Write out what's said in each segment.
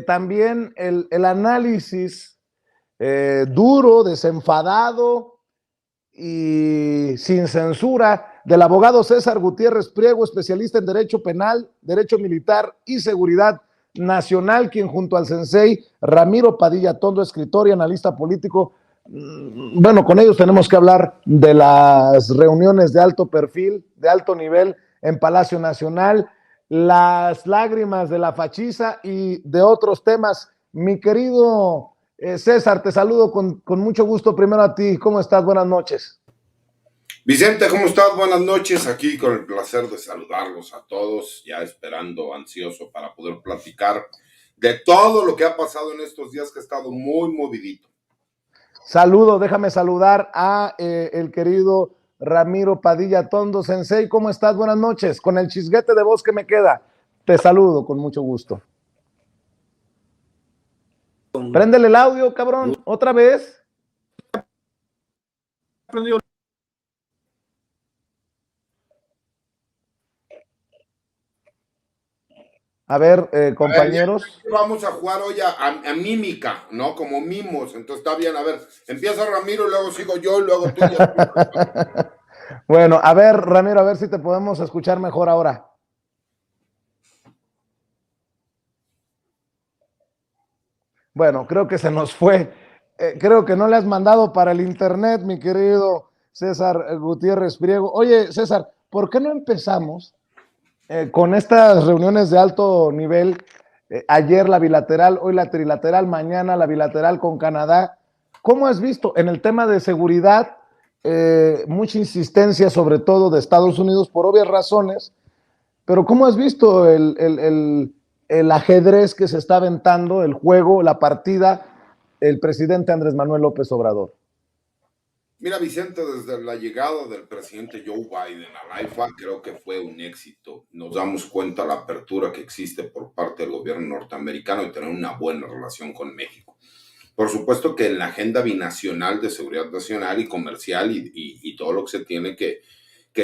también el análisis duro, desenfadado y sin censura del abogado César Gutiérrez Priego, especialista en Derecho Penal, Derecho Militar y Seguridad Nacional, quien junto al sensei Ramiro Padilla Tondo, escritor y analista político, bueno, con ellos tenemos que hablar de las reuniones de alto perfil, de alto nivel en Palacio Nacional, las lágrimas de la fachiza y de otros temas. Mi querido César, te saludo con mucho gusto primero a ti. ¿Cómo estás? Buenas noches. Vicente, ¿cómo estás? Buenas noches. Aquí con el placer de saludarlos a todos, ya esperando, ansioso para poder platicar de todo lo que ha pasado en estos días que ha estado muy movidito. Saludo, déjame saludar a el querido Ramiro Padilla Tondo. Sensei, ¿cómo estás? Buenas noches. Con el chisguete de voz que me queda, te saludo con mucho gusto. Préndele el audio, cabrón, otra vez. A ver, compañeros. A ver, vamos a jugar hoy a mímica, ¿no? Como mimos. Entonces está bien. A ver, empieza Ramiro, luego sigo yo, luego tú. Bueno, a ver, Ramiro, a ver si te podemos escuchar mejor ahora. Bueno, creo que se nos fue. Creo que no le has mandado para el internet, mi querido César Gutiérrez Priego. Oye, César, ¿por qué no empezamos con estas reuniones de alto nivel? Ayer la bilateral, hoy la trilateral, mañana la bilateral con Canadá. ¿Cómo has visto en el tema de seguridad? Mucha insistencia, sobre todo de Estados Unidos, por obvias razones, pero ¿cómo has visto el ajedrez que se está aventando, el juego, la partida, el presidente Andrés Manuel López Obrador? Mira, Vicente, desde la llegada del presidente Joe Biden a la IFA, creo que fue un éxito. Nos damos cuenta de la apertura que existe por parte del gobierno norteamericano y tener una buena relación con México. Por supuesto que en la agenda binacional de seguridad nacional y comercial y todo lo que se tiene que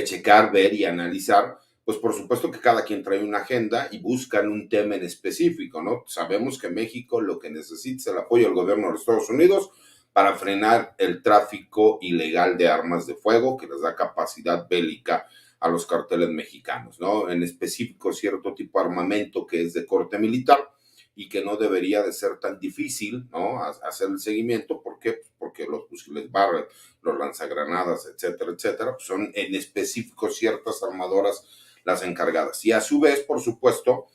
checar, ver y analizar, pues por supuesto que cada quien trae una agenda y buscan un tema en específico, ¿no? Sabemos que México lo que necesita es el apoyo del gobierno de los Estados Unidos para frenar el tráfico ilegal de armas de fuego que les da capacidad bélica a los carteles mexicanos, ¿no? En específico, cierto tipo de armamento que es de corte militar y que no debería de ser tan difícil, ¿no? Hacer el seguimiento. ¿Por qué? Porque los fusiles Barrett, los lanzagranadas, etcétera, etcétera, pues son en específico ciertas armadoras las encargadas. Y a su vez, por supuesto,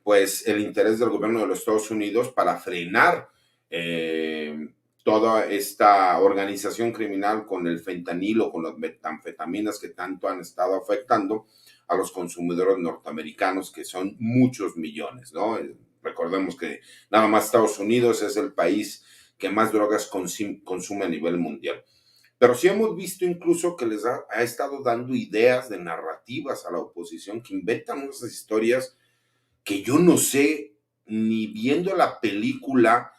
pues el interés del gobierno de los Estados Unidos para frenar toda esta organización criminal con el fentanilo, con las metanfetaminas que tanto han estado afectando a los consumidores norteamericanos, que son muchos millones, ¿no? Recordemos que nada más Estados Unidos es el país que más drogas consume a nivel mundial. Pero sí hemos visto incluso que les ha estado dando ideas de narrativas a la oposición que inventan unas historias que yo no sé, ni viendo la película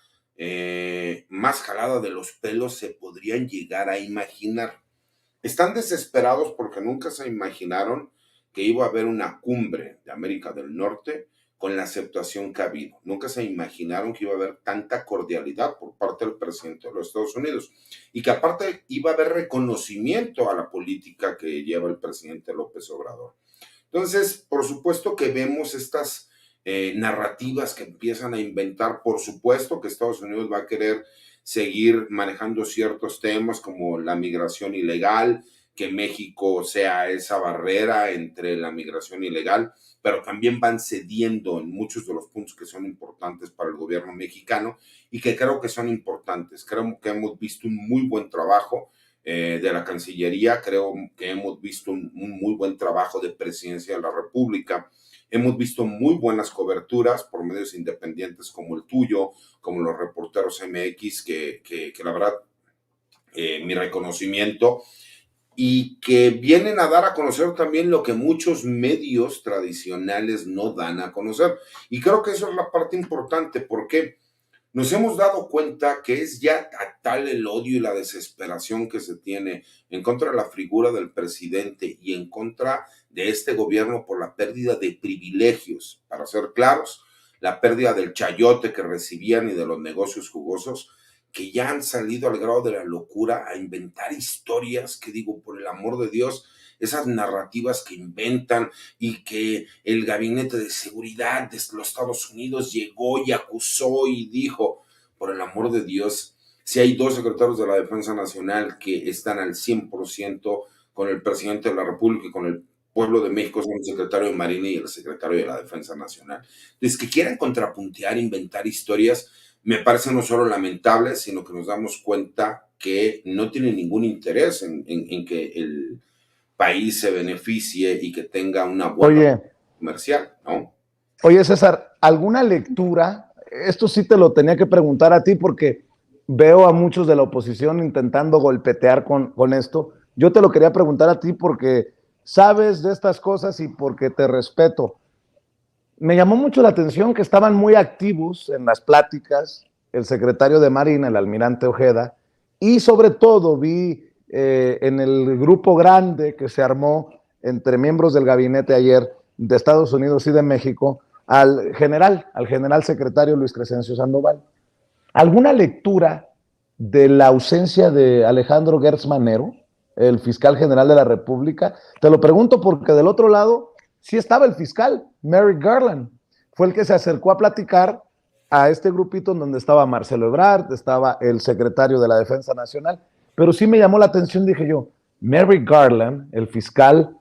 más jalada de los pelos se podrían llegar a imaginar. Están desesperados porque nunca se imaginaron que iba a haber una cumbre de América del Norte con la aceptación que ha habido. Nunca se imaginaron que iba a haber tanta cordialidad por parte del presidente de los Estados Unidos y que aparte iba a haber reconocimiento a la política que lleva el presidente López Obrador. Entonces, por supuesto que vemos estas narrativas que empiezan a inventar. Por supuesto que Estados Unidos va a querer seguir manejando ciertos temas como la migración ilegal, que México sea esa barrera entre la migración ilegal, pero también van cediendo en muchos de los puntos que son importantes para el gobierno mexicano y que creo que son importantes. Creo que hemos visto un muy buen trabajo de la Cancillería, creo que hemos visto un muy buen trabajo de Presidencia de la República. Hemos visto muy buenas coberturas por medios independientes como el tuyo, como los reporteros MX, que la verdad, mi reconocimiento, y que vienen a dar a conocer también lo que muchos medios tradicionales no dan a conocer. Y creo que eso es la parte importante, porque nos hemos dado cuenta que es ya tal el odio y la desesperación que se tiene en contra de la figura del presidente y en contra de este gobierno por la pérdida de privilegios. Para ser claros, la pérdida del chayote que recibían y de los negocios jugosos, que ya han salido al grado de la locura a inventar historias que digo, por el amor de Dios, esas narrativas que inventan y que el gabinete de seguridad de los Estados Unidos llegó y acusó y dijo, por el amor de Dios, si hay dos secretarios de la Defensa Nacional que están al 100% con el presidente de la República y con el pueblo de México, son el secretario de Marina y el secretario de la Defensa Nacional. Entonces, que quieran contrapuntear, inventar historias, me parece no solo lamentable, sino que nos damos cuenta que no tiene ningún interés en que el país se beneficie y que tenga una buena comercial, ¿no? Oye, César, ¿alguna lectura? Esto sí te lo tenía que preguntar a ti porque veo a muchos de la oposición intentando golpetear con esto. Yo te lo quería preguntar a ti porque sabes de estas cosas y porque te respeto. Me llamó mucho la atención que estaban muy activos en las pláticas el secretario de Marina, el almirante Ojeda, y sobre todo vi en el grupo grande que se armó entre miembros del gabinete ayer de Estados Unidos y de México, al general secretario Luis Crescencio Sandoval. ¿Alguna lectura de la ausencia de Alejandro Gertz Manero, el fiscal general de la República? Te lo pregunto porque del otro lado sí estaba el fiscal, Merrick Garland. Fue el que se acercó a platicar a este grupito en donde estaba Marcelo Ebrard, estaba el secretario de la Defensa Nacional, pero sí me llamó la atención, dije yo, Merrick Garland, el fiscal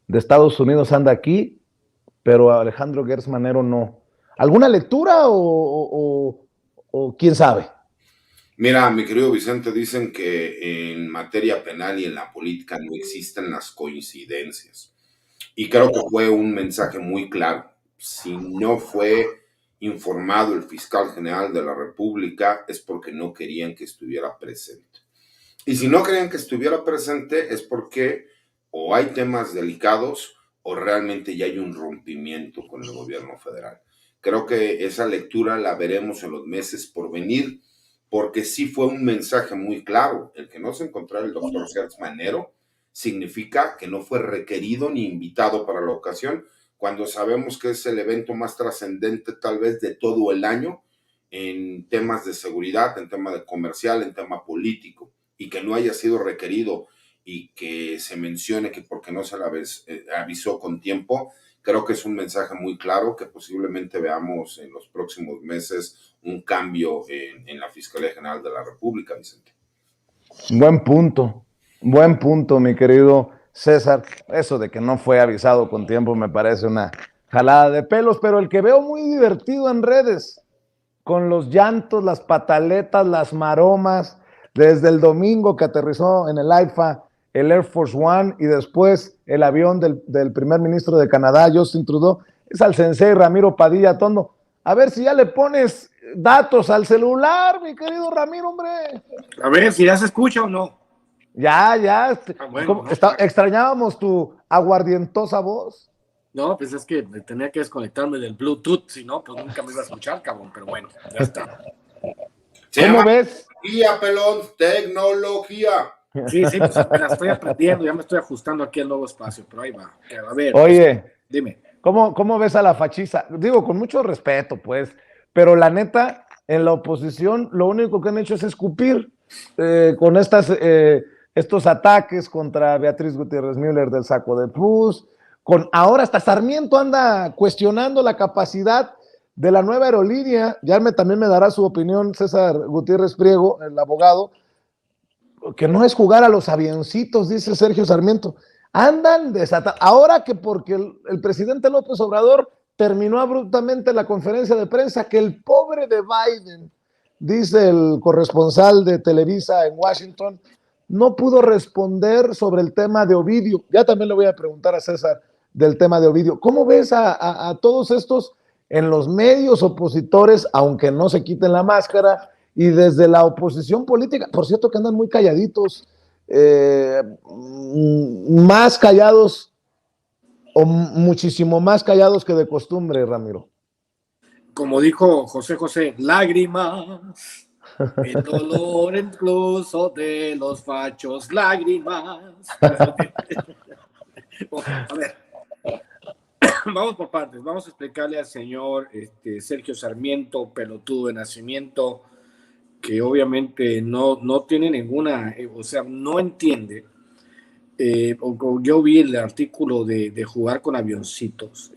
de Estados Unidos, anda aquí, pero Alejandro Gertz Manero no. ¿Alguna lectura o quién sabe? Mira, mi querido Vicente, dicen que en materia penal y en la política no existen las coincidencias. Y creo que fue un mensaje muy claro. Si no fue informado el fiscal general de la República es porque no querían que estuviera presente. Y si no querían que estuviera presente es porque o hay temas delicados o realmente ya hay un rompimiento con el gobierno federal. Creo que esa lectura la veremos en los meses por venir, porque sí fue un mensaje muy claro. El que no se encontrara el doctor Gertz Manero significa que no fue requerido ni invitado para la ocasión, cuando sabemos que es el evento más trascendente tal vez de todo el año en temas de seguridad, en tema de comercial, en tema político, y que no haya sido requerido y que se mencione que porque no se le avisó con tiempo, creo que es un mensaje muy claro que posiblemente veamos en los próximos meses un cambio en la Fiscalía General de la República, Vicente. Buen punto, mi querido César. Eso de que no fue avisado con tiempo me parece una jalada de pelos, pero el que veo muy divertido en redes, con los llantos, las pataletas, las maromas, desde el domingo que aterrizó en el AIFA el Air Force One y después el avión del primer ministro de Canadá, Justin Trudeau, es al sensei Ramiro Padilla Tondo. A ver si ya le pones datos al celular, mi querido Ramiro, hombre. A ver si ya se escucha o no. Ya. Bueno, no. Extrañábamos tu aguardientosa voz. No, pues es que tenía que desconectarme del Bluetooth, si no, pues nunca me iba a escuchar, cabrón, pero bueno, ya está. ¿Cómo ves? Tecnología, pelón, tecnología. Sí, pues la estoy aprendiendo, ya me estoy ajustando aquí al nuevo espacio, pero ahí va. A ver, oye, dime. ¿Cómo ves a la fachiza? Digo, con mucho respeto, pues, pero la neta, en la oposición, lo único que han hecho es escupir con estos ataques contra Beatriz Gutiérrez Müller del saco de Plus. Ahora hasta Sarmiento anda cuestionando la capacidad de la nueva aerolínea. También me dará su opinión César Gutiérrez Priego, el abogado, que no es jugar a los avioncitos, dice Sergio Sarmiento. Andan desatados. Ahora que porque el presidente López Obrador terminó abruptamente la conferencia de prensa, que el pobre de Biden, dice el corresponsal de Televisa en Washington, no pudo responder sobre el tema de Ovidio. Ya también le voy a preguntar a César del tema de Ovidio. ¿Cómo ves a todos estos en los medios opositores, aunque no se quiten la máscara, y desde la oposición política? Por cierto que andan muy calladitos, más callados o muchísimo más callados que de costumbre, Ramiro. Como dijo José, lágrimas, el dolor incluso de los fachos, lágrimas. A ver, vamos por partes. Vamos a explicarle al señor Sergio Sarmiento, pelotudo de nacimiento, que obviamente no tiene ninguna, o sea, no entiende. Yo vi el artículo de jugar con avioncitos.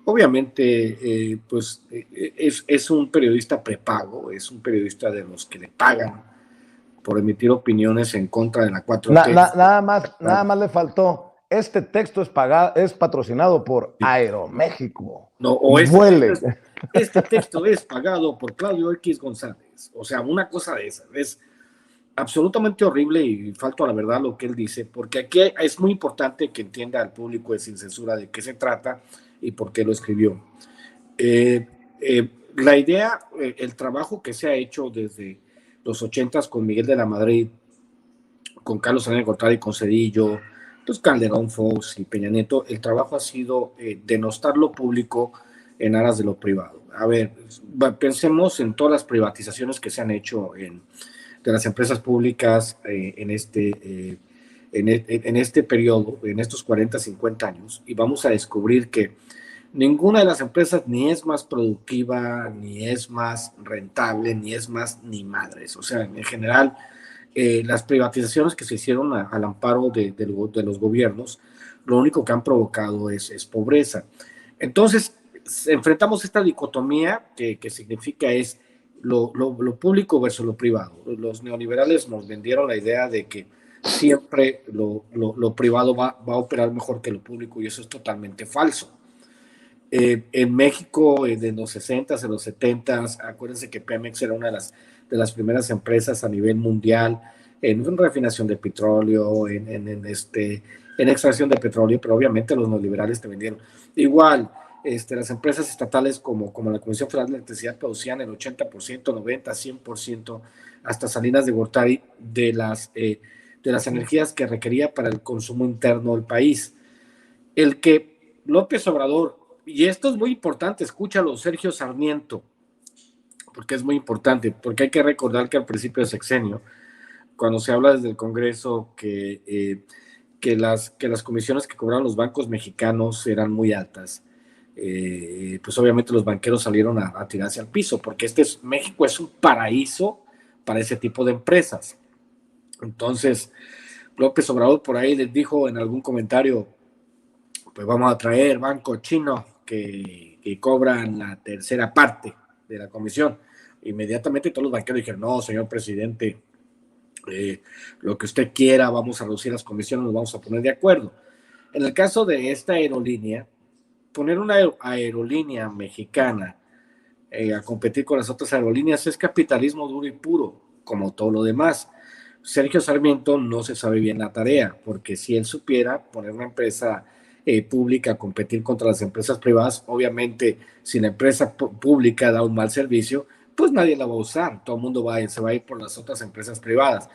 Obviamente, pues es un periodista prepago, es un periodista de los que le pagan por emitir opiniones en contra de la 4T. Nada más le faltó. Este texto es patrocinado por Aeroméxico. No, o este texto es pagado por Claudio X González. O sea, una cosa de esa. Es absolutamente horrible y falto a la verdad lo que él dice, porque aquí es muy importante que entienda al público de Sin Censura de qué se trata y por qué lo escribió. La idea, el trabajo que se ha hecho desde los 80s con Miguel de la Madrid, con Carlos Salinas de Gortari, con Cedillo, pues Calderón, Fox y Peña Nieto, el trabajo ha sido denostar lo público en aras de lo privado. A ver, pensemos en todas las privatizaciones que se han hecho de las empresas públicas en este periodo, en estos 40, 50 años, y vamos a descubrir que ninguna de las empresas ni es más productiva, ni es más rentable, ni es más ni madres. O sea, en general, las privatizaciones que se hicieron al amparo de los gobiernos, lo único que han provocado es pobreza. Entonces, enfrentamos esta dicotomía que significa es lo público versus lo privado. Los neoliberales nos vendieron la idea de que siempre lo privado va a operar mejor que lo público, y eso es totalmente falso. En México, en los 60s, en los 70s, acuérdense que Pemex era una de las primeras empresas a nivel mundial en refinación de petróleo, en extracción de petróleo, pero obviamente los neoliberales te vendieron. Igual, las empresas estatales como la Comisión Federal de Electricidad producían el 80%, 90%, 100%, hasta Salinas de Gortari, de las energías que requería para el consumo interno del país. El que López Obrador, y esto es muy importante, escúchalo, Sergio Sarmiento, porque es muy importante, porque hay que recordar que al principio del sexenio, cuando se habla desde el Congreso que las comisiones que cobraban los bancos mexicanos eran muy altas, pues obviamente los banqueros salieron a tirarse al piso, porque México es un paraíso para ese tipo de empresas. Entonces, López Obrador por ahí les dijo en algún comentario, pues vamos a traer bancos chinos que cobran la tercera parte de la comisión. Inmediatamente todos los banqueros dijeron, no, señor presidente, lo que usted quiera, vamos a reducir las comisiones, nos vamos a poner de acuerdo. En el caso de esta aerolínea, poner una aerolínea mexicana a competir con las otras aerolíneas es capitalismo duro y puro, como todo lo demás. Sergio Sarmiento no se sabe bien la tarea, porque si él supiera poner una empresa pública a competir contra las empresas privadas, obviamente si la empresa pública da un mal servicio, pues nadie la va a usar, todo el mundo se va a ir por las otras empresas privadas.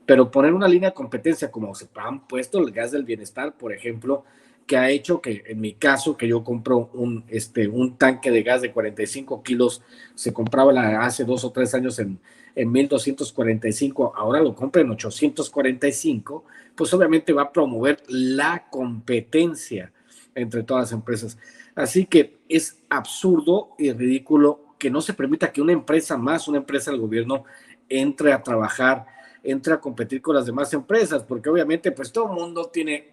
Pero poner una línea de competencia como se han puesto el gas del bienestar, por ejemplo, que ha hecho que en mi caso, que yo compro un tanque de gas de 45 kilos, se compraba hace 2 o 3 años en 1,245, ahora lo compra en 845, pues obviamente va a promover la competencia entre todas las empresas. Así que es absurdo y ridículo que no se permita que una empresa del gobierno entre a trabajar, entre a competir con las demás empresas, porque obviamente pues todo el mundo tiene,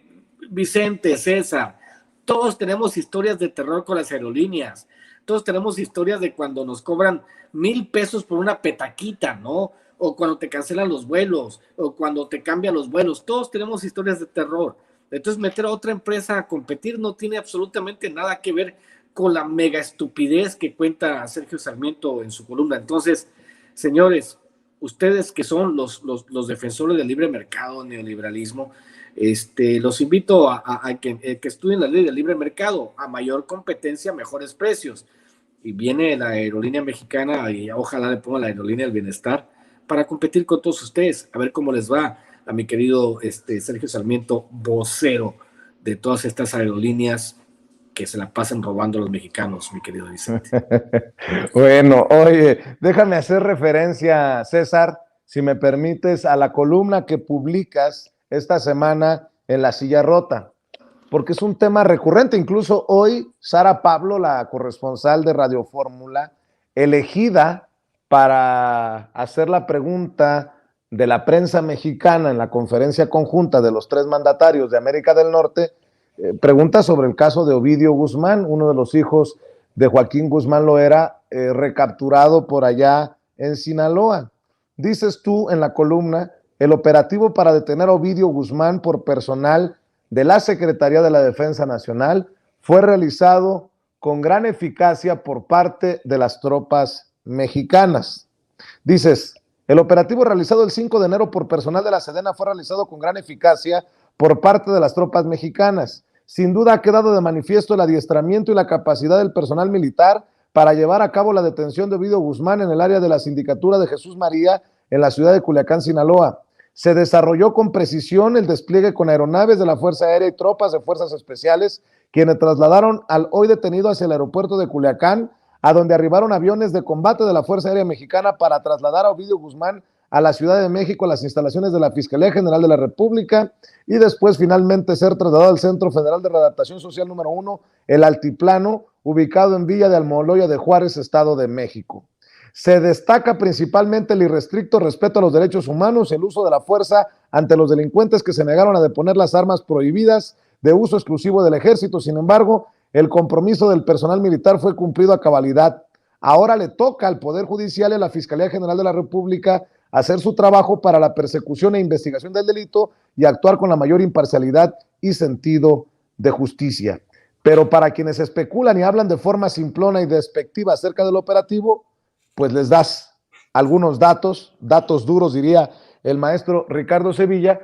Vicente, César, todos tenemos historias de terror con las aerolíneas, todos tenemos historias de cuando nos cobran 1,000 pesos por una petaquita, ¿no? O cuando te cancelan los vuelos, o cuando te cambian los vuelos, todos tenemos historias de terror. Entonces meter a otra empresa a competir no tiene absolutamente nada que ver con la mega estupidez que cuenta Sergio Sarmiento en su columna. Entonces, señores, ustedes que son los defensores del libre mercado, neoliberalismo, los invito a que estudien la ley del libre mercado. A mayor competencia, mejores precios. Y viene la aerolínea mexicana, y ojalá le ponga la aerolínea del bienestar para competir con todos ustedes, a ver cómo les va a mi querido Sergio Sarmiento, vocero de todas estas aerolíneas que se la pasan robando a los mexicanos, mi querido Vicente. Bueno, oye, déjame hacer referencia, César, si me permites, a la columna que publicas esta semana en La Silla Rota. porque es un tema recurrente. Incluso hoy Sara Pablo, la corresponsal de Radio Fórmula, elegida para hacer la pregunta de la prensa mexicana en la conferencia conjunta de los 3 mandatarios de América del Norte, pregunta sobre el caso de Ovidio Guzmán, uno de los hijos de Joaquín Guzmán Loera, recapturado por allá en Sinaloa. Dices tú en la columna, el operativo para detener a Ovidio Guzmán por personal de la Secretaría de la Defensa Nacional fue realizado con gran eficacia por parte de las tropas mexicanas. Dices, el operativo realizado el 5 de enero por personal de la Sedena fue realizado con gran eficacia por parte de las tropas mexicanas. Sin duda ha quedado de manifiesto el adiestramiento y la capacidad del personal militar para llevar a cabo la detención de Ovidio Guzmán en el área de la Sindicatura de Jesús María en la ciudad de Culiacán, Sinaloa. Se desarrolló con precisión el despliegue con aeronaves de la Fuerza Aérea y tropas de Fuerzas Especiales, quienes trasladaron al hoy detenido hacia el aeropuerto de Culiacán, a donde arribaron aviones de combate de la Fuerza Aérea Mexicana para trasladar a Ovidio Guzmán a la Ciudad de México, a las instalaciones de la Fiscalía General de la República, y después finalmente ser trasladado al Centro Federal de Readaptación Social número 1, el Altiplano, ubicado en Villa de Almoloya de Juárez, Estado de México. Se destaca principalmente el irrestricto respeto a los derechos humanos, el uso de la fuerza ante los delincuentes que se negaron a deponer las armas prohibidas de uso exclusivo del ejército. Sin embargo, el compromiso del personal militar fue cumplido a cabalidad. Ahora le toca al Poder Judicial y a la Fiscalía General de la República hacer su trabajo para la persecución e investigación del delito y actuar con la mayor imparcialidad y sentido de justicia. Pero para quienes especulan y hablan de forma simplona y despectiva acerca del operativo, pues les das algunos datos duros, diría el maestro Ricardo Sevilla,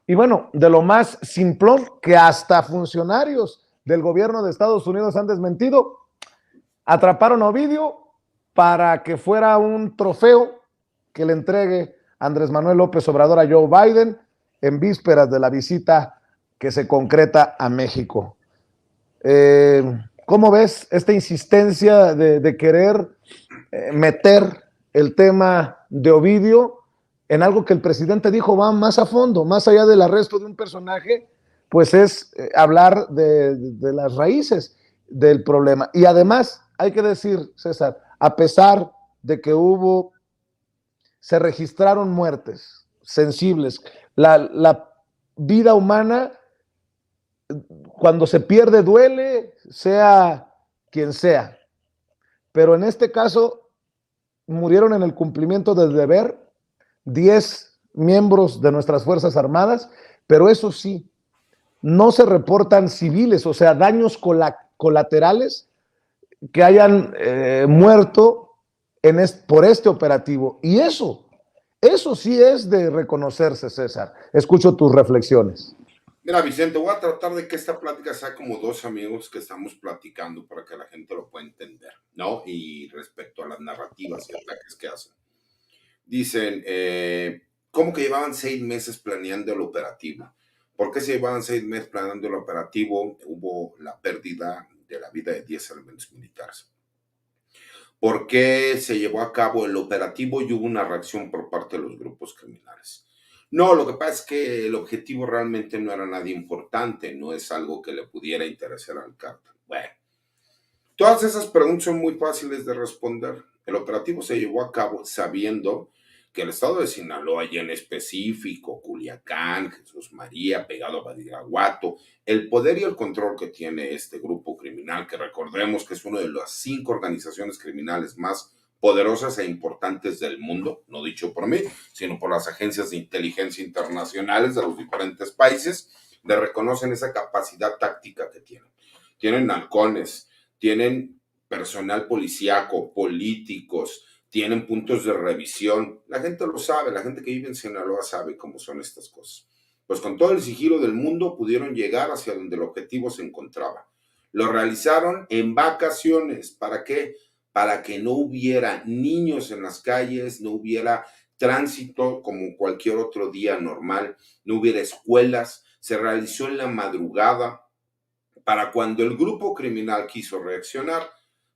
y bueno, de lo más simplón que hasta funcionarios del gobierno de Estados Unidos han desmentido. Atraparon a Ovidio para que fuera un trofeo que le entregue Andrés Manuel López Obrador a Joe Biden en vísperas de la visita que se concreta a México. ¿Cómo ves esta insistencia de querer meter el tema de Ovidio en algo que el presidente dijo va más a fondo, más allá del arresto de un personaje, pues es hablar de las raíces del problema? Y además, hay que decir, César, a pesar de que se registraron muertes sensibles, la vida humana, cuando se pierde, duele, sea quien sea. Pero en este caso, murieron en el cumplimiento del deber 10 miembros de nuestras Fuerzas Armadas, pero eso sí, no se reportan civiles, o sea, daños colaterales que hayan muerto por este operativo. Y eso sí es de reconocerse, César. Escucho tus reflexiones. Mira, Vicente, voy a tratar de que esta plática sea como 2 amigos que estamos platicando para que la gente lo pueda entender, ¿no? Y respecto a las narrativas y ataques que hacen. Dicen, ¿cómo que llevaban 6 meses planeando el operativo? ¿Por qué se llevaban 6 meses planeando el operativo? Hubo la pérdida de la vida de 10 elementos militares. ¿Por qué se llevó a cabo el operativo y hubo una reacción por parte de los grupos criminales? No, lo que pasa es que el objetivo realmente no era nada importante, no es algo que le pudiera interesar al cártel. Bueno, todas esas preguntas son muy fáciles de responder. El operativo se llevó a cabo sabiendo que el estado de Sinaloa, y en específico Culiacán, Jesús María, pegado a Badiraguato, el poder y el control que tiene este grupo criminal, que recordemos que es una de las 5 organizaciones criminales más poderosas e importantes del mundo, no dicho por mí, sino por las agencias de inteligencia internacionales de los diferentes países, le reconocen esa capacidad táctica que tienen. Tienen halcones, tienen personal policíaco, políticos, tienen puntos de revisión. La gente lo sabe, la gente que vive en Sinaloa sabe cómo son estas cosas. Pues con todo el sigilo del mundo pudieron llegar hacia donde el objetivo se encontraba. Lo realizaron en vacaciones. ¿Para qué? Para que no hubiera niños en las calles, no hubiera tránsito como cualquier otro día normal, no hubiera escuelas. Se realizó en la madrugada para cuando el grupo criminal quiso reaccionar.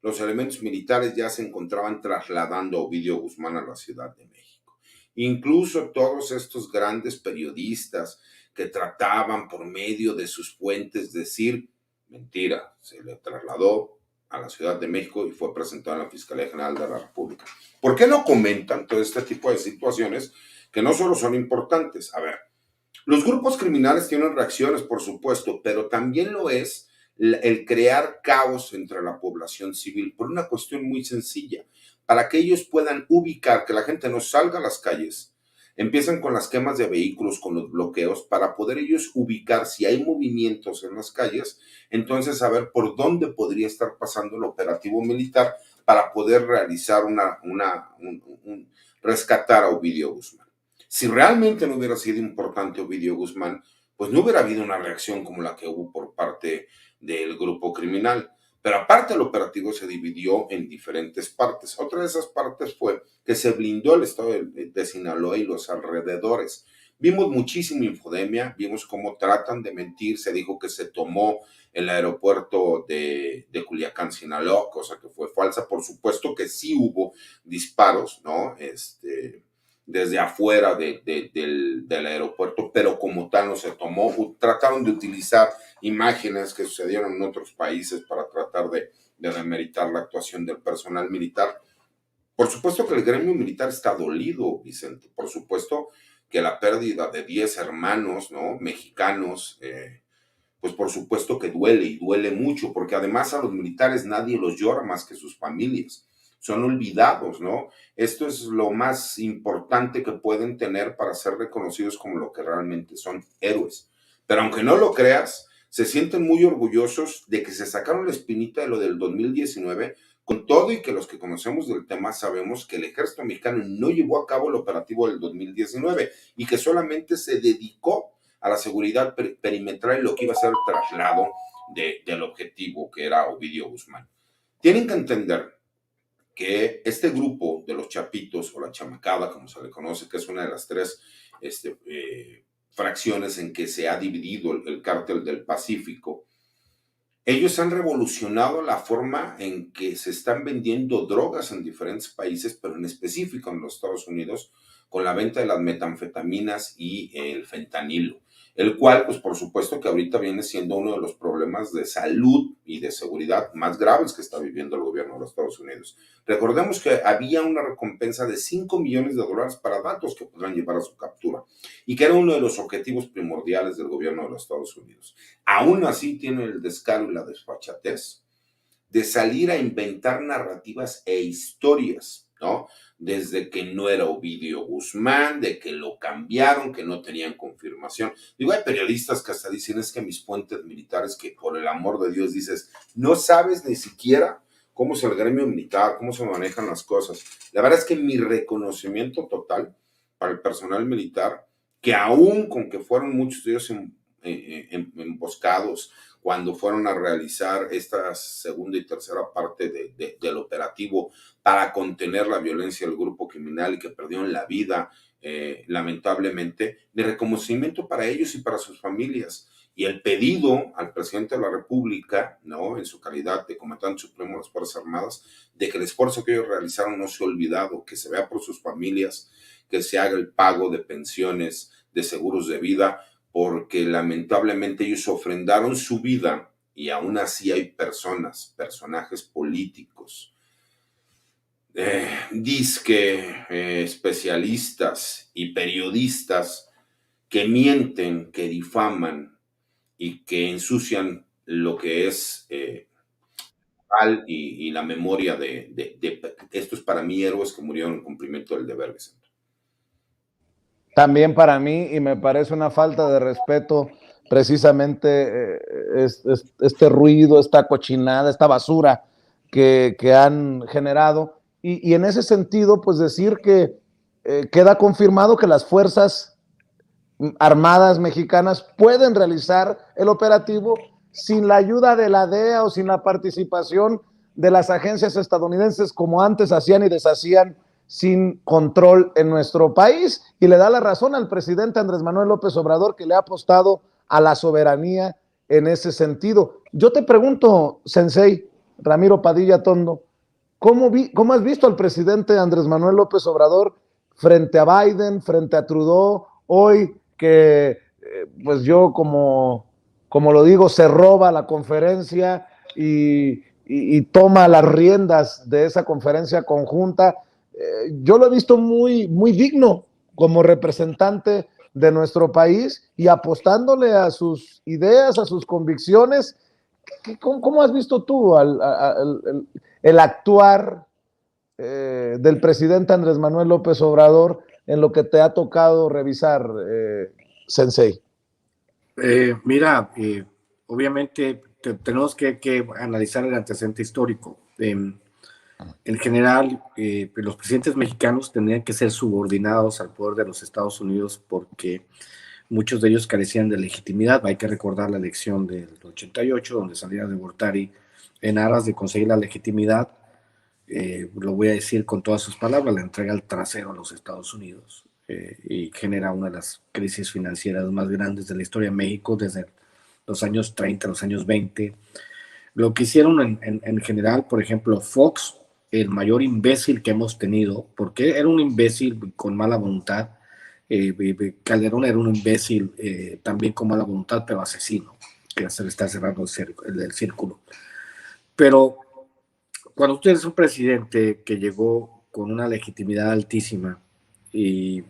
Los elementos militares ya se encontraban trasladando a Ovidio Guzmán a la Ciudad de México. Incluso todos estos grandes periodistas que trataban por medio de sus fuentes decir, mentira, se le trasladó a la Ciudad de México y fue presentado en la Fiscalía General de la República. ¿Por qué no comentan todo este tipo de situaciones que no solo son importantes? A ver, los grupos criminales tienen reacciones, por supuesto, pero también lo es el crear caos entre la población civil por una cuestión muy sencilla, para que ellos puedan ubicar, que la gente no salga a las calles, empiezan con las quemas de vehículos, con los bloqueos, para poder ellos ubicar si hay movimientos en las calles, entonces saber por dónde podría estar pasando el operativo militar para poder realizar rescatar a Ovidio Guzmán. Si realmente no hubiera sido importante Ovidio Guzmán, pues no hubiera habido una reacción como la que hubo por parte del grupo criminal. Pero aparte el operativo se dividió en diferentes partes. Otra de esas partes fue que se blindó el estado de Sinaloa y los alrededores. Vimos muchísima infodemia, vimos cómo tratan de mentir, se dijo que se tomó el aeropuerto de Culiacán, Sinaloa, cosa que fue falsa. Por supuesto que sí hubo disparos, ¿no? Desde afuera del aeropuerto, pero como tal no se tomó. Trataron de utilizar imágenes que sucedieron en otros países para tratar de demeritar la actuación del personal militar. Por supuesto que el gremio militar está dolido, Vicente. Por supuesto que la pérdida de 10 hermanos, ¿no?, mexicanos, pues por supuesto que duele y duele mucho, porque además a los militares nadie los llora más que sus familias. Son olvidados, ¿no? Esto es lo más importante que pueden tener para ser reconocidos como lo que realmente son, héroes. Pero aunque no lo creas, se sienten muy orgullosos de que se sacaron la espinita de lo del 2019, con todo y que los que conocemos del tema sabemos que el ejército mexicano no llevó a cabo el operativo del 2019 y que solamente se dedicó a la seguridad perimetral y lo que iba a ser el traslado del objetivo, que era Ovidio Guzmán. Tienen que entender que este grupo de los chapitos, o la chamacada, como se le conoce, que es una de las tres fracciones en que se ha dividido el cártel del Pacífico, ellos han revolucionado la forma en que se están vendiendo drogas en diferentes países, pero en específico en los Estados Unidos, con la venta de las metanfetaminas y el fentanilo, el cual, pues por supuesto que ahorita viene siendo uno de los problemas de salud y de seguridad más graves que está viviendo el gobierno de los Estados Unidos. Recordemos que había una recompensa de $5 millones para datos que podrán llevar a su captura y que era uno de los objetivos primordiales del gobierno de los Estados Unidos. Aún así tiene el descaro y la desfachatez de salir a inventar narrativas e historias, ¿no? Desde que no era Ovidio Guzmán, de que lo cambiaron, que no tenían confirmación. Digo, hay periodistas que hasta dicen, es que mis fuentes militares, que por el amor de Dios dices, no sabes ni siquiera cómo es el gremio militar, cómo se manejan las cosas. La verdad es que mi reconocimiento total para el personal militar, que aún con que fueron muchos de ellos emboscados, cuando fueron a realizar esta segunda y tercera parte del operativo para contener la violencia del grupo criminal y que perdieron la vida, lamentablemente, mi reconocimiento para ellos y para sus familias. Y el pedido al presidente de la República, ¿no?, en su calidad de comandante supremo de las Fuerzas Armadas, de que el esfuerzo que ellos realizaron no sea olvidado, que se vea por sus familias, que se haga el pago de pensiones, de seguros de vida, porque lamentablemente ellos ofrendaron su vida y aún así hay personajes políticos, especialistas y periodistas que mienten, que difaman y que ensucian lo que es y la memoria de estos, para mí, héroes que murieron en cumplimiento del deber, Vicente. También para mí, y me parece una falta de respeto precisamente este ruido, esta cochinada, esta basura que han generado. Y en ese sentido, pues decir que queda confirmado que las Fuerzas Armadas mexicanas pueden realizar el operativo sin la ayuda de la DEA o sin la participación de las agencias estadounidenses, como antes hacían y deshacían sin control en nuestro país, y le da la razón al presidente Andrés Manuel López Obrador, que le ha apostado a la soberanía en ese sentido. Yo te pregunto, Sensei Ramiro Padilla Tondo, ¿cómo has visto al presidente Andrés Manuel López Obrador frente a Biden, frente a Trudeau, hoy que pues yo como lo digo, se roba la conferencia y toma las riendas de esa conferencia conjunta. Yo lo he visto muy, muy digno como representante de nuestro país y apostándole a sus ideas, a sus convicciones. ¿Cómo has visto tú el actuar del presidente Andrés Manuel López Obrador en lo que te ha tocado revisar, Sensei? Mira, obviamente tenemos que analizar el antecedente histórico. En general, los presidentes mexicanos tendrían que ser subordinados al poder de los Estados Unidos porque muchos de ellos carecían de legitimidad. Hay que recordar la elección del 88, donde salía de Gortari en aras de conseguir la legitimidad. Lo voy a decir con todas sus palabras, la entrega al trasero a los Estados Unidos y genera una de las crisis financieras más grandes de la historia de México desde los años 30, los años 20. Lo que hicieron en general, por ejemplo, Fox, el mayor imbécil que hemos tenido, porque era un imbécil con mala voluntad. Calderón era un imbécil también con mala voluntad, pero asesino, que se le está cerrando el círculo. Pero cuando usted es un presidente que llegó con una legitimidad altísima y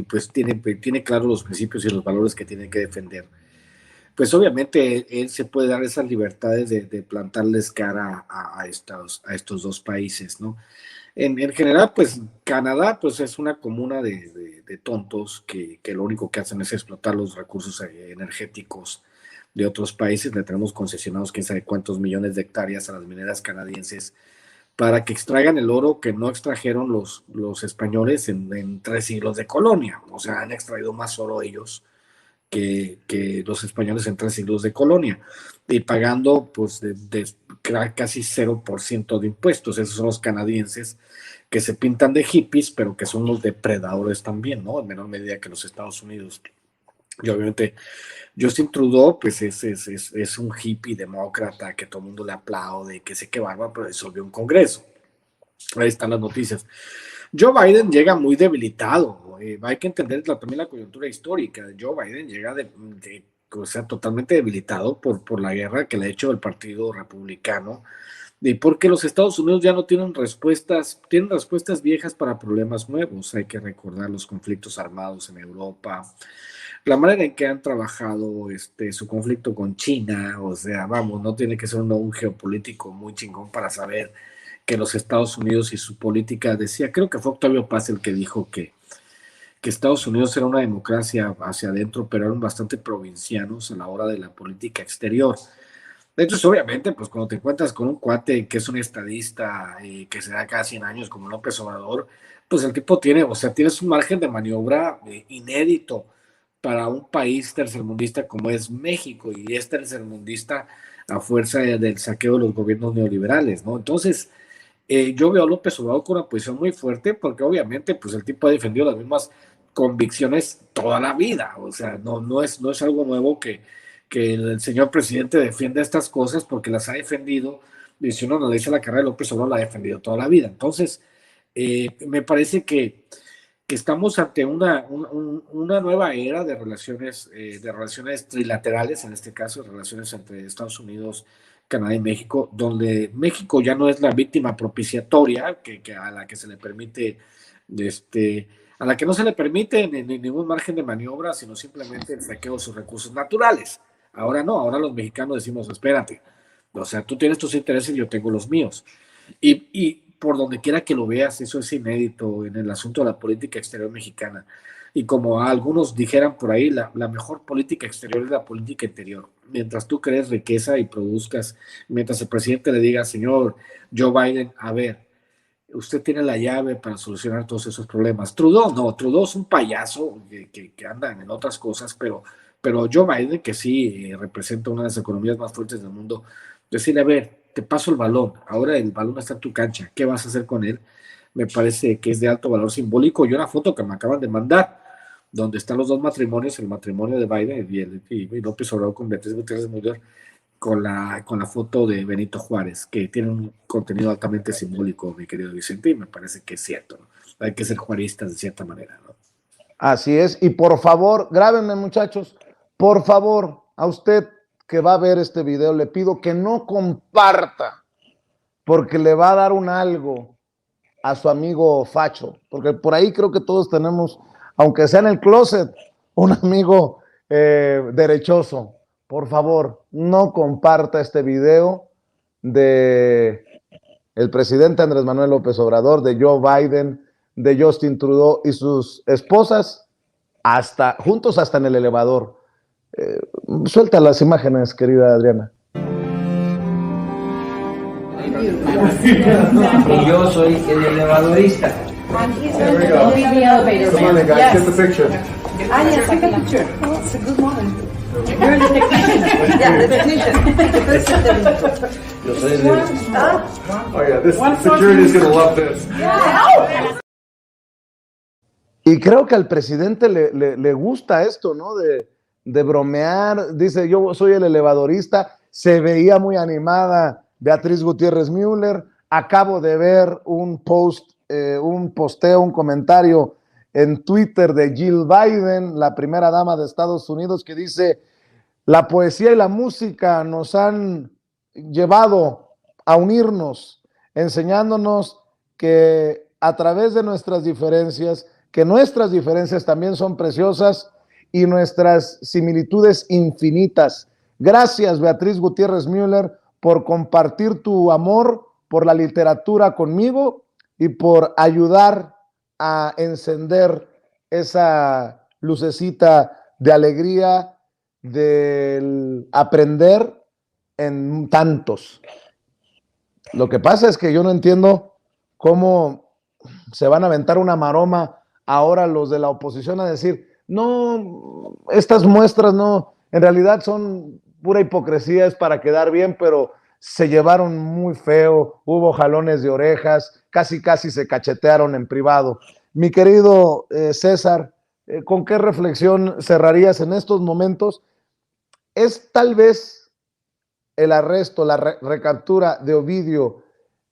pues tiene claros los principios y los valores que tiene que defender, pues obviamente él se puede dar esas libertades de plantarles cara a estos dos países, ¿no? En general, pues Canadá pues es una comuna de tontos que lo único que hacen es explotar los recursos energéticos de otros países. Le tenemos concesionados quién sabe cuántos millones de hectáreas a las mineras canadienses para que extraigan el oro que no extrajeron los españoles en 3 siglos de colonia. O sea, han extraído más oro ellos que los españoles en 3 siglos de colonia, y pagando pues casi 0% de impuestos. Esos son los canadienses que se pintan de hippies, pero que son los depredadores también, ¿no? En menor medida que los Estados Unidos. Y obviamente Justin Trudeau pues es un hippie demócrata que todo el mundo le aplaude, que sé qué barba, pero disolvió un congreso. Ahí están las noticias. Joe Biden llega muy debilitado. Hay que entender también la coyuntura histórica. Joe Biden llega o sea, totalmente debilitado por la guerra que le ha hecho el Partido Republicano, y porque los Estados Unidos ya no tienen tienen respuestas viejas para problemas nuevos. Hay que recordar los conflictos armados en Europa, la manera en que han trabajado su conflicto con China. O sea, vamos, no tiene que ser un geopolítico muy chingón para saber que los Estados Unidos y su política, creo que fue Octavio Paz el que dijo que Estados Unidos era una democracia hacia adentro, pero eran bastante provincianos a la hora de la política exterior. Entonces, obviamente, pues cuando te encuentras con un cuate que es un estadista que se da cada 100 años como López Obrador, pues el tipo tienes un margen de maniobra inédito para un país tercermundista como es México, y es tercermundista a fuerza del saqueo de los gobiernos neoliberales, ¿no? Entonces, yo veo a López Obrador con una posición muy fuerte porque obviamente pues el tipo ha defendido las mismas convicciones toda la vida. O sea, no es algo nuevo que el señor presidente defienda estas cosas, porque las ha defendido, y si uno analiza la carrera de López Obrador, la ha defendido toda la vida. Entonces, me parece que estamos ante una nueva era de relaciones trilaterales, en este caso, relaciones entre Estados Unidos, Canadá y México, donde México ya no es la víctima propiciatoria a la que se le permite, a la que no se le permite ningún margen de maniobra, sino simplemente el saqueo de sus recursos naturales. Ahora no, ahora los mexicanos decimos, espérate, o sea, tú tienes tus intereses y yo tengo los míos. Y por donde quiera que lo veas, eso es inédito en el asunto de la política exterior mexicana. Y como algunos dijeran por ahí, la mejor política exterior es la política interior. Mientras tú crees riqueza y produzcas, mientras el presidente le diga, señor Joe Biden, a ver, usted tiene la llave para solucionar todos esos problemas. Trudeau es un payaso que anda en otras cosas, pero Joe Biden, que sí representa una de las economías más fuertes del mundo, decirle, a ver, te paso el balón, ahora el balón está en tu cancha, ¿qué vas a hacer con él? Me parece que es de alto valor simbólico. Y una foto que me acaban de mandar, donde están los dos matrimonios, el matrimonio de Biden y López Obrador con Beatriz Gutiérrez Müller, con la foto de Benito Juárez, que tiene un contenido altamente simbólico, mi querido Vicente, y me parece que es cierto, ¿no? Hay que ser juaristas de cierta manera, ¿no? Así es, y por favor, grábenme, muchachos, por favor, a usted que va a ver este video, le pido que no comparta, porque le va a dar un algo a su amigo facho, porque por ahí creo que todos tenemos, aunque sea en el closet, un amigo derechoso. Por favor, no comparta este video de el presidente Andrés Manuel López Obrador, de Joe Biden, de Justin Trudeau y sus esposas, juntos hasta en el elevador. Suelta las imágenes, querida Adriana. Y yo soy el elevadorista. Come on, then, guys, get the picture. Yes, I got a picture. Oh, it's a good moment. You're the technician. Yeah, the technician. Yo soy el Oh yeah, this security's gonna love this. Y creo que al presidente le gusta esto, ¿no? De bromear. Dice, yo soy el elevadorista. Se veía muy animada Beatriz Gutiérrez Müller. Acabo de ver un posteo, un comentario en Twitter de Jill Biden, la primera dama de Estados Unidos, que dice, la poesía y la música nos han llevado a unirnos, enseñándonos que a través de nuestras diferencias, que nuestras diferencias también son preciosas y nuestras similitudes infinitas. Gracias, Beatriz Gutiérrez Müller, por compartir tu amor por la literatura conmigo y por ayudar a encender esa lucecita de alegría del aprender en tantos. Lo que pasa es que yo no entiendo cómo se van a aventar una maroma ahora los de la oposición a decir, no, estas muestras no, en realidad son pura hipocresía, es para quedar bien, pero se llevaron muy feo, hubo jalones de orejas, casi se cachetearon en privado. Mi querido César, ¿con qué reflexión cerrarías en estos momentos? ¿Es tal vez el arresto, la recaptura de Ovidio,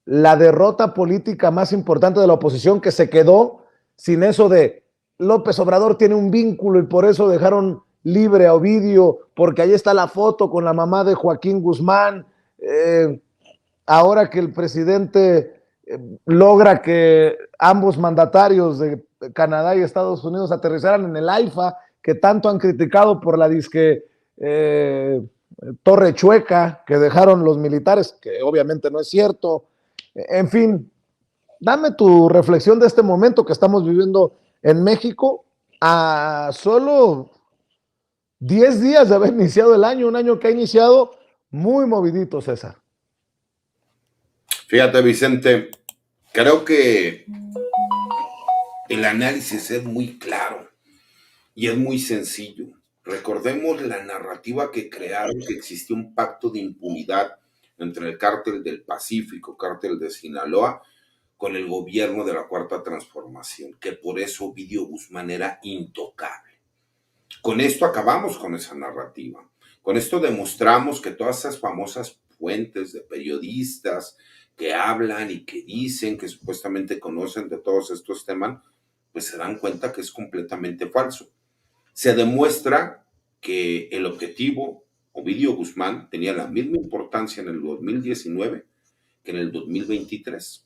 la derrota política más importante de la oposición, que se quedó sin eso de López Obrador tiene un vínculo y por eso dejaron libre a Ovidio, porque ahí está la foto con la mamá de Joaquín Guzmán? Ahora que el presidente logra que ambos mandatarios de Canadá y Estados Unidos aterrizaran en el AIFA, que tanto han criticado por la disque torre chueca que dejaron los militares, que obviamente no es cierto. En fin, dame tu reflexión de este momento que estamos viviendo en México a solo 10 días de haber iniciado el año, un año que ha iniciado muy movidito, César. Fíjate, Vicente, creo que el análisis es muy claro y es muy sencillo. Recordemos la narrativa que crearon, que existía un pacto de impunidad entre el cártel del Pacífico, cártel de Sinaloa, con el gobierno de la Cuarta Transformación, que por eso Ovidio Guzmán era intocable. Con esto acabamos con esa narrativa. Con esto demostramos que todas esas famosas fuentes de periodistas que hablan y que dicen que supuestamente conocen de todos estos temas, pues se dan cuenta que es completamente falso. Se demuestra que el objetivo, Ovidio Guzmán, tenía la misma importancia en el 2019 que en el 2023.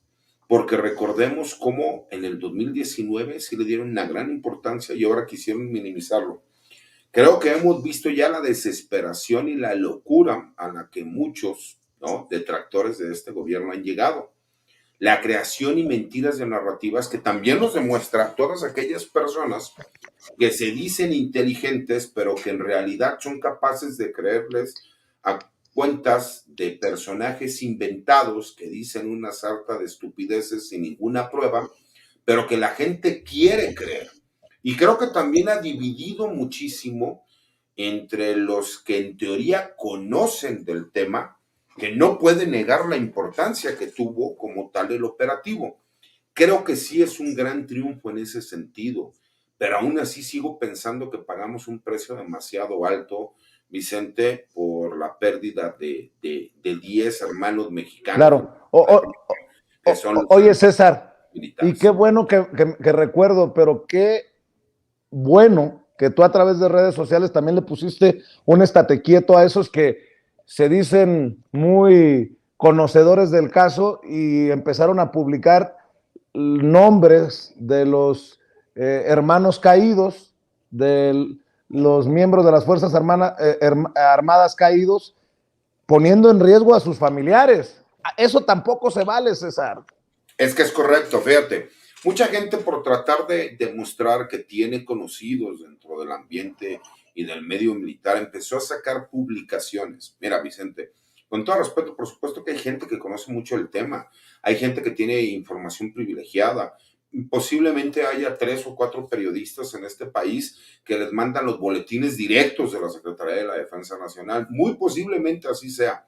Porque recordemos cómo en el 2019 sí le dieron una gran importancia y ahora quisieron minimizarlo. Creo que hemos visto ya la desesperación y la locura a la que muchos, ¿no?, detractores de este gobierno han llegado. La creación y mentiras de narrativas que también nos demuestra todas aquellas personas que se dicen inteligentes, pero que en realidad son capaces de creerles a cuentas de personajes inventados que dicen una sarta de estupideces sin ninguna prueba, pero que la gente quiere creer. Y creo que también ha dividido muchísimo entre los que en teoría conocen del tema, que no pueden negar la importancia que tuvo como tal el operativo. Creo que sí es un gran triunfo en ese sentido, pero aún así sigo pensando que pagamos un precio demasiado alto, Vicente, por la pérdida de 10 hermanos mexicanos. Claro. Oye, César, militares. Y qué bueno que recuerdo, pero qué bueno que tú a través de redes sociales también le pusiste un estate quieto a esos que se dicen muy conocedores del caso y empezaron a publicar nombres de los hermanos caídos, de los miembros de las Fuerzas Armadas caídos, poniendo en riesgo a sus familiares. Eso tampoco se vale, César. Es que es correcto, fíjate. Mucha gente, por tratar de demostrar que tiene conocidos dentro del ambiente y del medio militar, empezó a sacar publicaciones. Mira, Vicente, con todo respeto, por supuesto que hay gente que conoce mucho el tema, hay gente que tiene información privilegiada. Posiblemente haya 3 o 4 periodistas en este país que les mandan los boletines directos de la Secretaría de la Defensa Nacional. Muy posiblemente así sea,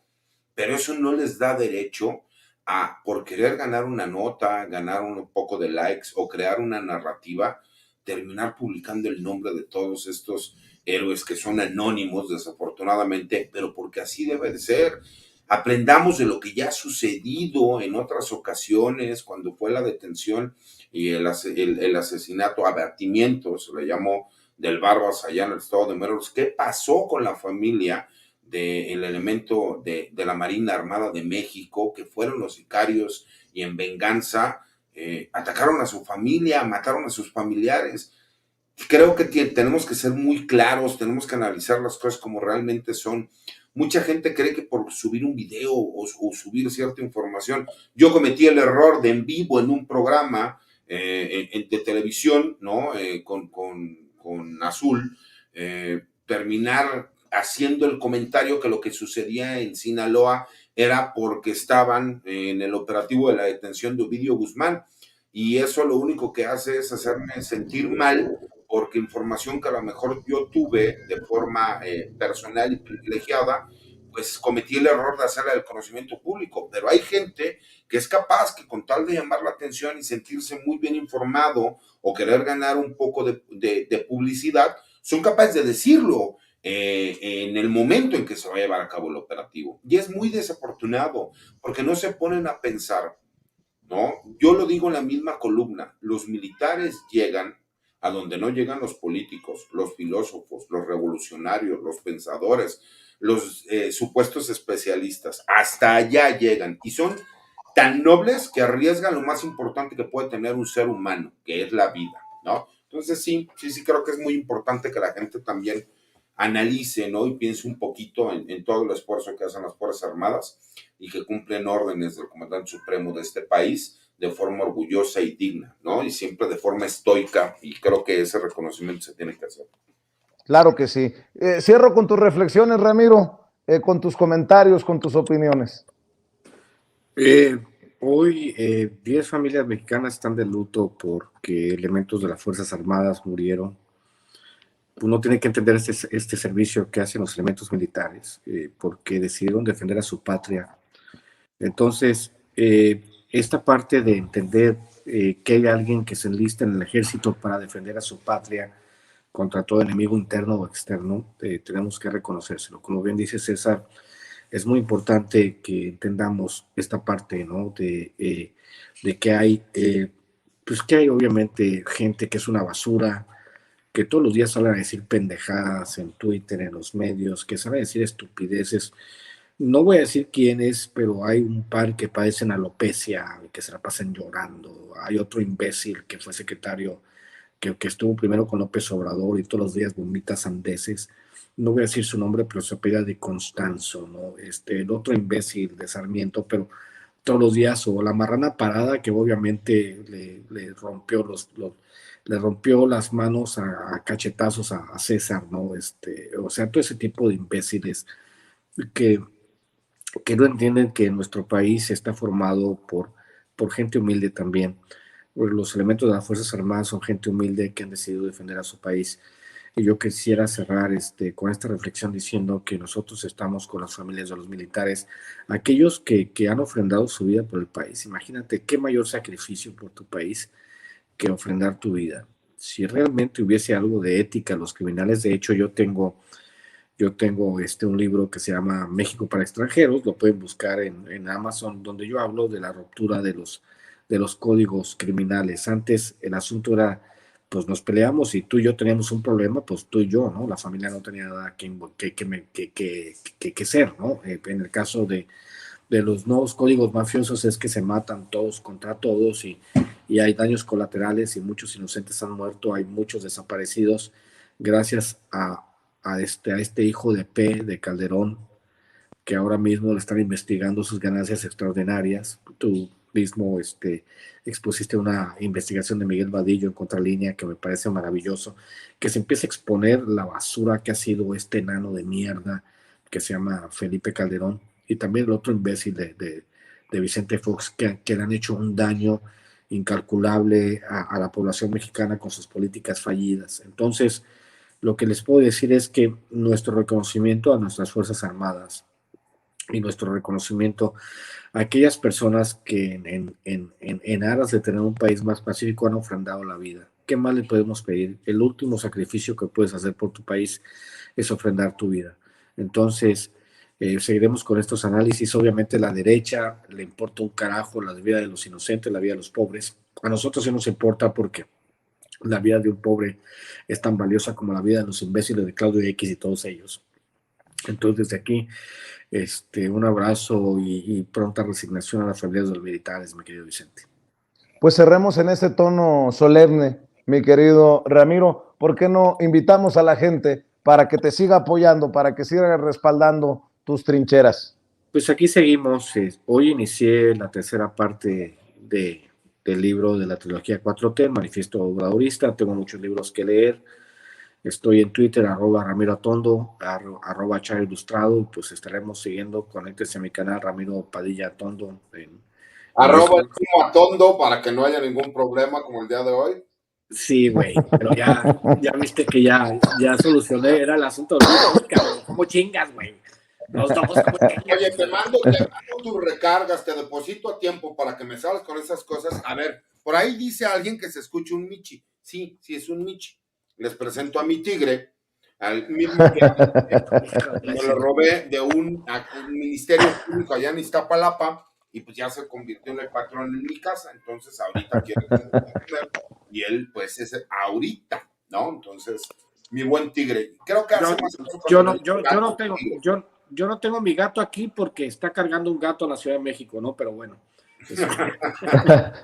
pero eso no les da derecho a, por querer ganar una nota, ganar un poco de likes o crear una narrativa, terminar publicando el nombre de todos estos héroes que son anónimos, desafortunadamente, pero porque así debe de ser. Aprendamos de lo que ya ha sucedido en otras ocasiones, cuando fue la detención y el asesinato, abatimiento, se le llamó, del Barbas allá en el estado de Morelos. ¿Qué pasó con la familia del elemento de la Marina Armada de México, que fueron los sicarios y en venganza atacaron a su familia, mataron a sus familiares? Creo que tenemos que ser muy claros, tenemos que analizar las cosas como realmente son. Mucha gente cree que por subir un video o subir cierta información, yo cometí el error de en vivo en un programa de televisión, ¿no? Con Azul, terminar haciendo el comentario que lo que sucedía en Sinaloa era porque estaban en el operativo de la detención de Ovidio Guzmán, y eso lo único que hace es hacerme sentir mal, porque información que a lo mejor yo tuve de forma personal y privilegiada, pues cometí el error de hacerla del conocimiento público. Pero hay gente que es capaz que, con tal de llamar la atención y sentirse muy bien informado o querer ganar un poco de publicidad, son capaces de decirlo en el momento en que se va a llevar a cabo el operativo. Y es muy desafortunado, porque no se ponen a pensar, ¿no? Yo lo digo en la misma columna: los militares llegan a donde no llegan los políticos, los filósofos, los revolucionarios, los pensadores, los supuestos especialistas. Hasta allá llegan, y son tan nobles que arriesgan lo más importante que puede tener un ser humano, que es la vida, ¿no? Entonces sí creo que es muy importante que la gente también analice, ¿no? Y piense un poquito en todo el esfuerzo que hacen las Fuerzas Armadas y que cumplen órdenes del comandante supremo de este país de forma orgullosa y digna, ¿no? Y siempre de forma estoica, y creo que ese reconocimiento se tiene que hacer. Claro que sí. Cierro con tus reflexiones, Ramiro, con tus comentarios, con tus opiniones. Hoy 10 familias mexicanas están de luto porque elementos de las Fuerzas Armadas murieron. Uno tiene que entender este servicio que hacen los elementos militares, porque decidieron defender a su patria. Entonces, esta parte de entender que hay alguien que se enlista en el ejército para defender a su patria contra todo enemigo interno o externo, tenemos que reconocérselo. Como bien dice César, es muy importante que entendamos esta parte, ¿no? De que hay, pues que hay obviamente gente que es una basura, que todos los días salen a decir pendejadas en Twitter, en los medios, que salen a decir estupideces. No voy a decir quiénes, pero hay un par que padecen alopecia, que se la pasan llorando. Hay otro imbécil que fue secretario, que estuvo primero con López Obrador y todos los días vomita sandeces. No voy a decir su nombre, pero se apellida de Constanzo, ¿no? El otro imbécil de Sarmiento, pero todos los días, o la marrana parada, que obviamente le rompió le rompió las manos a cachetazos a César, ¿no? O sea, todo ese tipo de imbéciles que no entienden que nuestro país está formado por gente humilde también. Los elementos de las Fuerzas Armadas son gente humilde que han decidido defender a su país. Y yo quisiera cerrar con esta reflexión diciendo que nosotros estamos con las familias de los militares, aquellos que han ofrendado su vida por el país. Imagínate qué mayor sacrificio por tu país que ofrendar tu vida. Si realmente hubiese algo de ética, los criminales, de hecho yo tengo un libro que se llama México para extranjeros, lo pueden buscar en Amazon, donde yo hablo de la ruptura de los códigos criminales. Antes el asunto era pues nos peleamos y tú y yo teníamos un problema, pues tú y yo, ¿no? La familia no tenía nada que ser, ¿no? En el caso de los nuevos códigos mafiosos es que se matan todos contra todos y hay daños colaterales y muchos inocentes han muerto, hay muchos desaparecidos gracias a este hijo de de Calderón, que ahora mismo le están investigando sus ganancias extraordinarias. Tú mismo expusiste una investigación de Miguel Vadillo en Contralínea que me parece maravilloso, que se empieza a exponer la basura que ha sido este enano de mierda que se llama Felipe Calderón, y también el otro imbécil de Vicente Fox, que le han hecho un daño incalculable a la población mexicana con sus políticas fallidas. Entonces, lo que les puedo decir es que nuestro reconocimiento a nuestras Fuerzas Armadas y nuestro reconocimiento a aquellas personas que en aras de tener un país más pacífico han ofrendado la vida. ¿Qué más le podemos pedir? El último sacrificio que puedes hacer por tu país es ofrendar tu vida. Entonces, seguiremos con estos análisis. Obviamente la derecha le importa un carajo la vida de los inocentes, la vida de los pobres. A nosotros sí nos importa porque la vida de un pobre es tan valiosa como la vida de los imbéciles de Claudio X y todos ellos. Entonces, desde aquí, un abrazo y pronta resignación a las familias de los militares, mi querido Vicente. Pues cerremos en ese tono solemne, mi querido Ramiro. ¿Por qué no invitamos a la gente para que te siga apoyando, para que siga respaldando tus trincheras? Pues aquí seguimos. Hoy inicié la tercera parte del libro de la trilogía 4T, el Manifiesto Obradorista. Tengo muchos libros que leer. Estoy en Twitter, @Ramiro Atondo, @Charo Ilustrado. Pues estaremos siguiendo. Conéctese a mi canal, Ramiro Padilla Atondo. @Atondo para que no haya ningún problema como el día de hoy. Sí, güey, pero ya viste que ya solucioné, era el asunto de los cabrón. ¿Cómo chingas, güey? Oye, te mando tus recargas, te deposito a tiempo para que me salgas con esas cosas. A ver, por ahí dice alguien que se escuche un Michi. Sí, es un Michi. Les presento a mi tigre, al mismo que me lo robé de un ministerio público allá en Iztapalapa, y pues ya se convirtió en el patrón en mi casa. Entonces ahorita quiere comer, y él pues es ahorita, ¿no? Entonces, mi buen tigre, creo que hace más yo no tengo mi gato aquí porque está cargando un gato a la Ciudad de México, ¿no? Pero bueno.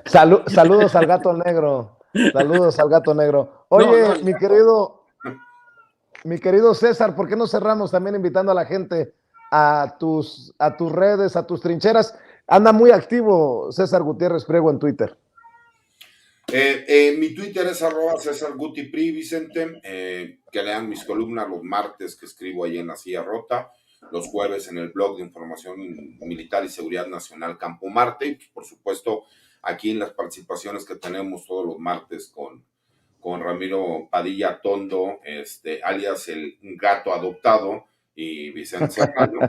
Saludos al gato negro. Saludos al gato negro. Oye, mi querido César, ¿por qué no cerramos también invitando a la gente a tus redes, a tus trincheras? Anda muy activo César Gutiérrez Priego en Twitter. Mi Twitter es @CésarGutiPri, Vicente. Que lean mis columnas los martes que escribo ahí en La Silla Rota, los jueves en el blog de Información Militar y Seguridad Nacional Campo Marte, y por supuesto aquí en las participaciones que tenemos todos los martes con Ramiro Padilla Atondo, alias el gato adoptado, y Vicente Serrano.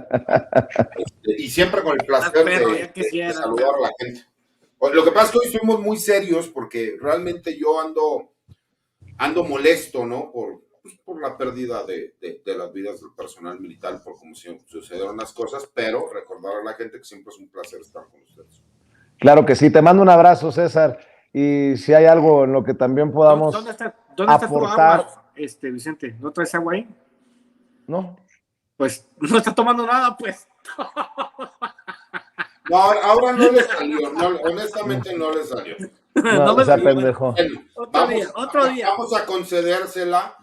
Y siempre con el placer de saludar a la gente. Lo que pasa es que hoy estuvimos muy serios porque realmente yo ando molesto, ¿no? Por la pérdida de las vidas del personal militar, por cómo sucedieron las cosas, pero recordar a la gente que siempre es un placer estar con ustedes. Claro que sí, te mando un abrazo, César, y si hay algo en lo que también podamos ¿Dónde está aportar. Tu agua, Vicente? ¿No traes agua ahí? No. Pues no está tomando nada, pues. No, ahora no le salió, honestamente no le salió. No me pendejo. Bueno, otro día. Vamos a concedérsela,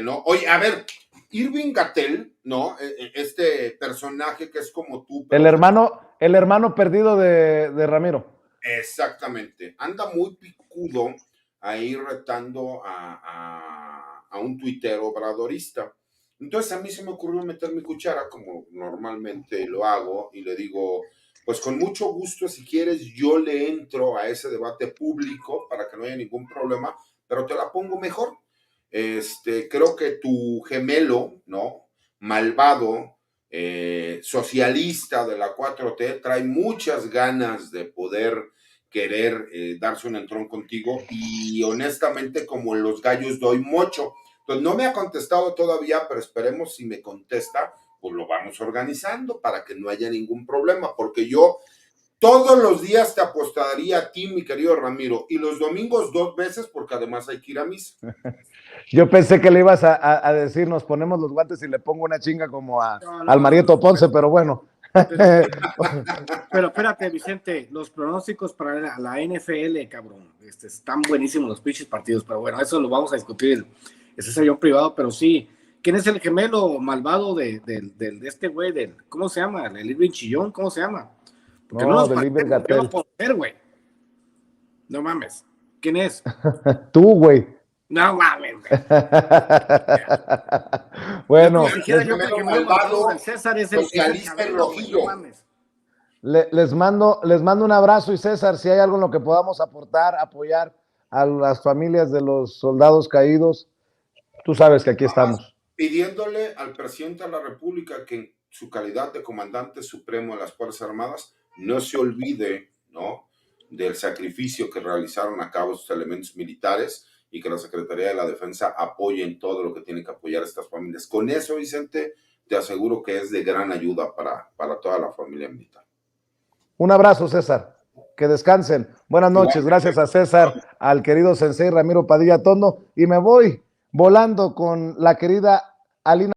¿no? Oye, a ver, Irving Gatell, ¿no? Este personaje que es como tú. El hermano perdido de Ramiro. Exactamente. Anda muy picudo ahí retando a un tuitero obradorista. Entonces a mí se me ocurrió meter mi cuchara, como normalmente lo hago, y le digo, pues con mucho gusto, si quieres, yo le entro a ese debate público para que no haya ningún problema, pero te la pongo mejor. Creo que tu gemelo, ¿no? Malvado, socialista de la 4T, trae muchas ganas de poder querer darse un entrón contigo, y honestamente, como en los gallos doy mocho. Pues no me ha contestado todavía, pero esperemos, si me contesta, pues lo vamos organizando para que no haya ningún problema, porque yo Todos los días te apostaría a ti, mi querido Ramiro, y los domingos 2 veces, porque además hay que ir a misa. Yo pensé que le ibas a decir, nos ponemos los guantes y le pongo una chinga como al Marieto Ponce, pero bueno. Pero espérate, Vicente, los pronósticos para la NFL, cabrón, están buenísimos los pinches partidos, pero bueno, eso lo vamos a discutir ese sería un privado, pero sí. ¿Quién es el gemelo malvado de este güey? ¿Cómo se llama? ¿El Irving Chillón? ¿Cómo se llama? Porque No, del Irving Gatel. Güey. No mames. ¿Quién es? Tú, güey. No mames, güey. Bueno. César es el socialista y rojillo. No mames. Les mando un abrazo y César, si hay algo en lo que podamos aportar, apoyar a las familias de los soldados caídos, tú sabes que aquí estamos. Pidiéndole al presidente de la República que en su calidad de comandante supremo de las Fuerzas Armadas no se olvide, ¿no?, del sacrificio que realizaron a cabo sus elementos militares y que la Secretaría de la Defensa apoye en todo lo que tiene que apoyar a estas familias. Con eso, Vicente, te aseguro que es de gran ayuda para toda la familia militar. Un abrazo, César. Que descansen. Buenas noches. Gracias a César, al querido sensei Ramiro Padilla Tondo. Y me voy volando con la querida Alina.